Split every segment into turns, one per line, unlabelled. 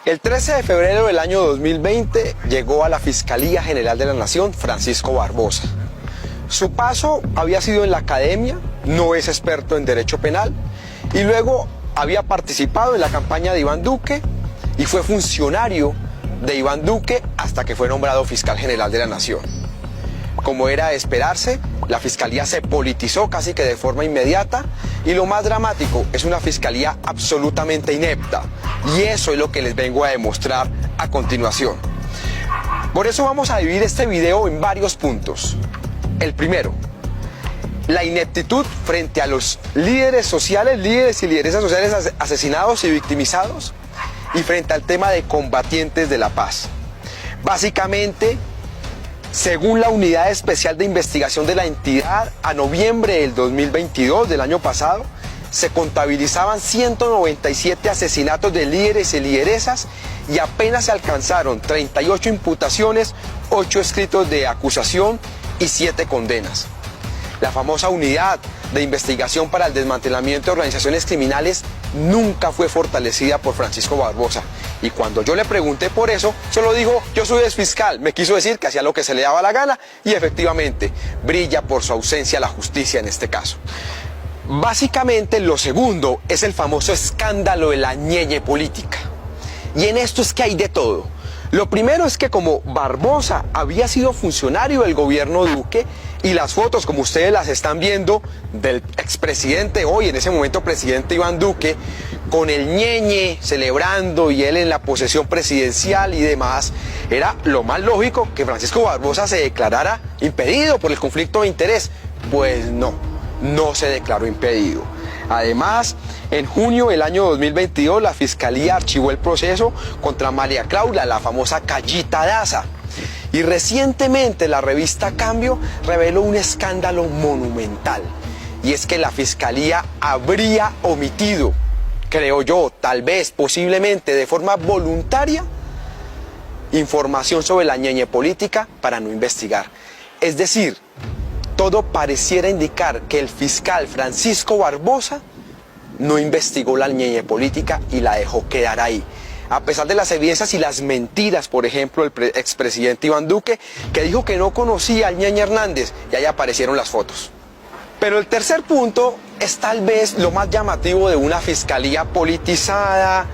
El 13 de febrero del año 2020 llegó a la Fiscalía General de la Nación Francisco Barbosa. Su paso había sido en la academia, no es experto en derecho penal, y luego había participado en la campaña de Iván Duque y fue funcionario de Iván Duque hasta que fue nombrado fiscal general de la Nación. Como era de esperarse, la fiscalía se politizó casi que de forma inmediata y lo más dramático es una fiscalía absolutamente inepta, y eso es lo que les vengo a demostrar a continuación. Por eso vamos a dividir este video en varios puntos. El primero, la ineptitud frente a los líderes sociales, líderes y lideresas sociales asesinados y victimizados, y frente al tema de combatientes de la paz. Básicamente, según la Unidad Especial de Investigación de la entidad, a noviembre del 2022, del año pasado, se contabilizaban 197 asesinatos de líderes y lideresas y apenas se alcanzaron 38 imputaciones, 8 escritos de acusación y 7 condenas. La famosa Unidad de Investigación para el Desmantelamiento de Organizaciones Criminales nunca fue fortalecida por Francisco Barbosa. Y cuando yo le pregunté por eso, solo dijo: yo soy exfiscal. Me quiso decir que hacía lo que se le daba la gana, y efectivamente brilla por su ausencia la justicia en este caso. Básicamente lo segundo es el famoso escándalo de la ñeñe política. Y en esto es que hay de todo. Lo primero es que como Barbosa había sido funcionario del gobierno Duque, y las fotos, como ustedes las están viendo, del expresidente, hoy en ese momento presidente Iván Duque, con el ñeñe celebrando y él en la posesión presidencial y demás, era lo más lógico que Francisco Barbosa se declarara impedido por el conflicto de interés. Pues no se declaró impedido. Además, en junio del año 2022, la Fiscalía archivó el proceso contra María Claudia, la famosa Callita Daza. Y recientemente la revista Cambio reveló un escándalo monumental. Y es que la Fiscalía habría omitido, creo yo, tal vez, posiblemente, de forma voluntaria, información sobre la ñeñe política para no investigar. Es decir, todo pareciera indicar que el fiscal Francisco Barbosa no investigó la ñeñe política y la dejó quedar ahí. A pesar de las evidencias y las mentiras, por ejemplo, del expresidente Iván Duque, que dijo que no conocía al ñeñe Hernández, y ahí aparecieron las fotos. Pero el tercer punto es tal vez lo más llamativo de una fiscalía politizada,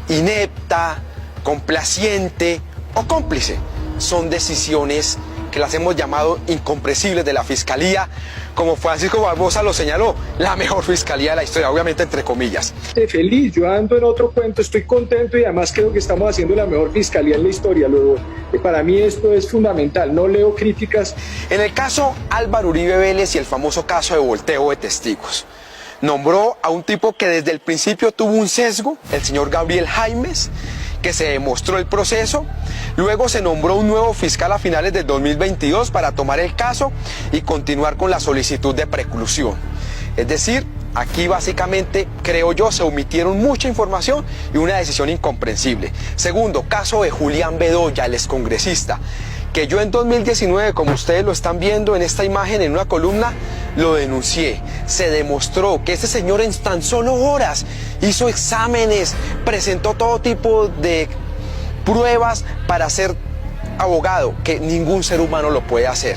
inepta, complaciente o cómplice. Son decisiones que las hemos llamado incomprensibles de la Fiscalía, como Francisco Barbosa lo señaló, la mejor fiscalía de la historia, obviamente entre comillas.
Feliz, yo ando en otro cuento, estoy contento y además creo que estamos haciendo la mejor fiscalía en la historia. Luego, para mí esto es fundamental, no leo críticas.
En el caso Álvaro Uribe Vélez y el famoso caso de volteo de testigos, nombró a un tipo que desde el principio tuvo un sesgo, el señor Gabriel Jaimes, que se demostró el proceso. Luego se nombró un nuevo fiscal a finales del 2022 para tomar el caso y continuar con la solicitud de preclusión. Es decir, aquí básicamente, creo yo, se omitieron mucha información y una decisión incomprensible. Segundo, caso de Julián Bedoya, el excongresista, que yo en 2019, como ustedes lo están viendo en esta imagen, en una columna, lo denuncié. Se demostró que este señor en tan solo horas hizo exámenes, presentó todo tipo de pruebas para ser abogado, que ningún ser humano lo puede hacer.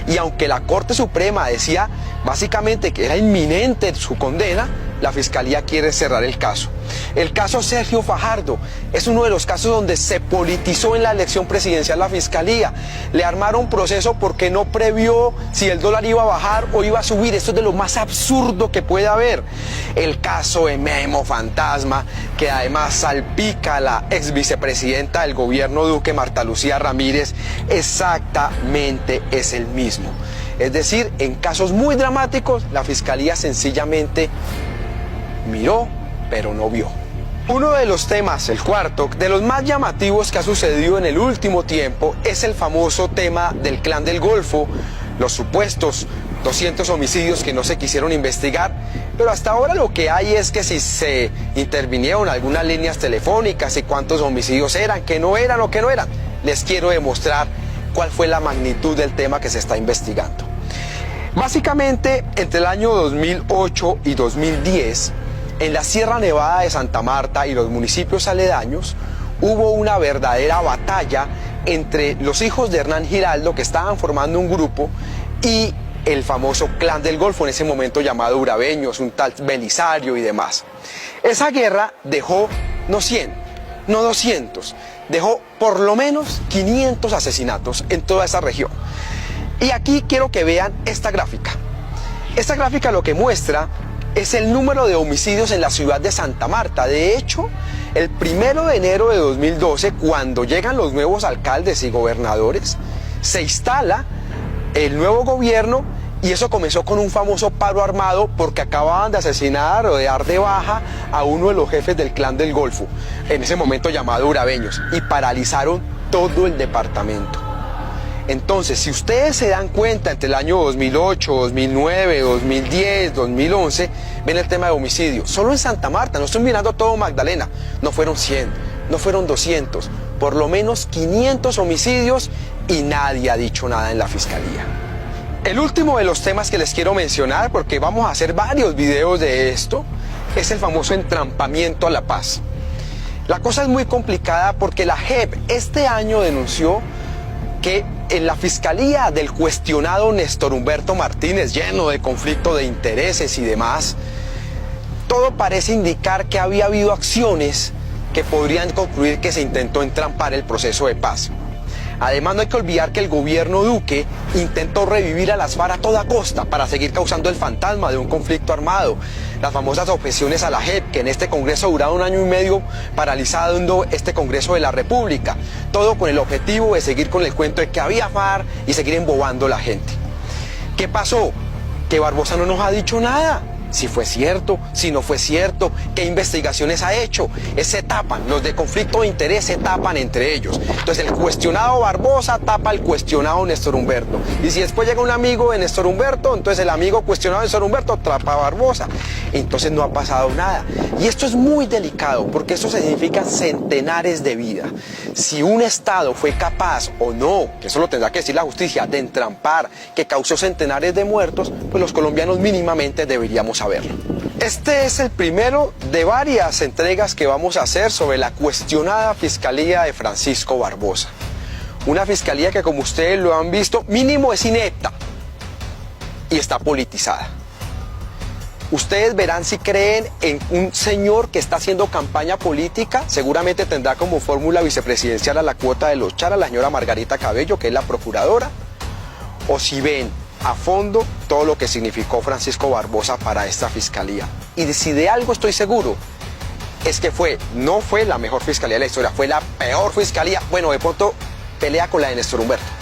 Y aunque la Corte Suprema decía básicamente que era inminente su condena, la Fiscalía quiere cerrar el caso. El caso Sergio Fajardo es uno de los casos donde se politizó en la elección presidencial la Fiscalía. Le armaron proceso porque no previó si el dólar iba a bajar o iba a subir. Esto es de lo más absurdo que puede haber. El caso de Memo Fantasma, que además salpica a la ex vicepresidenta del gobierno Duque, Marta Lucía Ramírez, exactamente es el mismo. Es decir, en casos muy dramáticos, la Fiscalía sencillamente miró, pero no vio. Uno de los temas, el cuarto, de los más llamativos que ha sucedido en el último tiempo es el famoso tema del Clan del Golfo, los supuestos 200 homicidios que no se quisieron investigar, pero hasta ahora lo que hay es que si se intervinieron algunas líneas telefónicas y cuántos homicidios eran, que no eran o que no eran. Les quiero demostrar cuál fue la magnitud del tema que se está investigando. Básicamente, entre el año 2008 y 2010, en la Sierra Nevada de Santa Marta y los municipios aledaños, hubo una verdadera batalla entre los hijos de Hernán Giraldo, que estaban formando un grupo, y el famoso Clan del Golfo, en ese momento llamado Urabeños, un tal Belisario y demás. Esa guerra dejó no 100, no 200, dejó por lo menos 500 asesinatos en toda esa región. Y aquí quiero que vean esta gráfica. Esta gráfica lo que muestra es el número de homicidios en la ciudad de Santa Marta. De hecho, el 1 de enero de 2012, cuando llegan los nuevos alcaldes y gobernadores, se instala el nuevo gobierno y eso comenzó con un famoso paro armado porque acababan de asesinar o de dar de baja a uno de los jefes del Clan del Golfo, en ese momento llamado Urabeños, y paralizaron todo el departamento. Entonces, si ustedes se dan cuenta, entre el año 2008, 2009, 2010, 2011, ven el tema de homicidio. Solo en Santa Marta, no estoy mirando todo Magdalena, no fueron 100, no fueron 200, por lo menos 500 homicidios y nadie ha dicho nada en la fiscalía. El último de los temas que les quiero mencionar, porque vamos a hacer varios videos de esto, es el famoso entrampamiento a la paz. La cosa es muy complicada porque la JEP este año denunció que en la fiscalía del cuestionado Néstor Humberto Martínez, lleno de conflicto de intereses y demás, todo parece indicar que había habido acciones que podrían concluir que se intentó entrampar el proceso de paz. Además, no hay que olvidar que el gobierno Duque intentó revivir a las FARC a toda costa para seguir causando el fantasma de un conflicto armado. Las famosas objeciones a la JEP, que en este Congreso ha durado 1 año y medio paralizando este Congreso de la República. Todo con el objetivo de seguir con el cuento de que había FARC y seguir embobando a la gente. ¿Qué pasó? Que Barbosa no nos ha dicho nada. Si fue cierto, si no fue cierto, qué investigaciones ha hecho. Se tapan, los de conflicto de interés se tapan entre ellos. Entonces el cuestionado Barbosa tapa al cuestionado Néstor Humberto. Y si después llega un amigo de Néstor Humberto, entonces el amigo cuestionado de Néstor Humberto tapa a Barbosa. Entonces no ha pasado nada. Y esto es muy delicado porque esto significa centenares de vidas. Si un Estado fue capaz o no, que eso lo tendrá que decir la justicia, de entrampar, que causó centenares de muertos, pues los colombianos mínimamente deberíamos saberlo. Este es el primero de varias entregas que vamos a hacer sobre la cuestionada fiscalía de Francisco Barbosa. Una fiscalía que, como ustedes lo han visto, mínimo es inepta y está politizada. Ustedes verán si creen en un señor que está haciendo campaña política. Seguramente tendrá como fórmula vicepresidencial a la cuota de los Chara, la señora Margarita Cabello, que es la procuradora, o si ven a fondo todo lo que significó Francisco Barbosa para esta fiscalía. Y si de algo estoy seguro, es que no fue la mejor fiscalía de la historia, fue la peor fiscalía. Bueno, de pronto pelea con la de Néstor Humberto.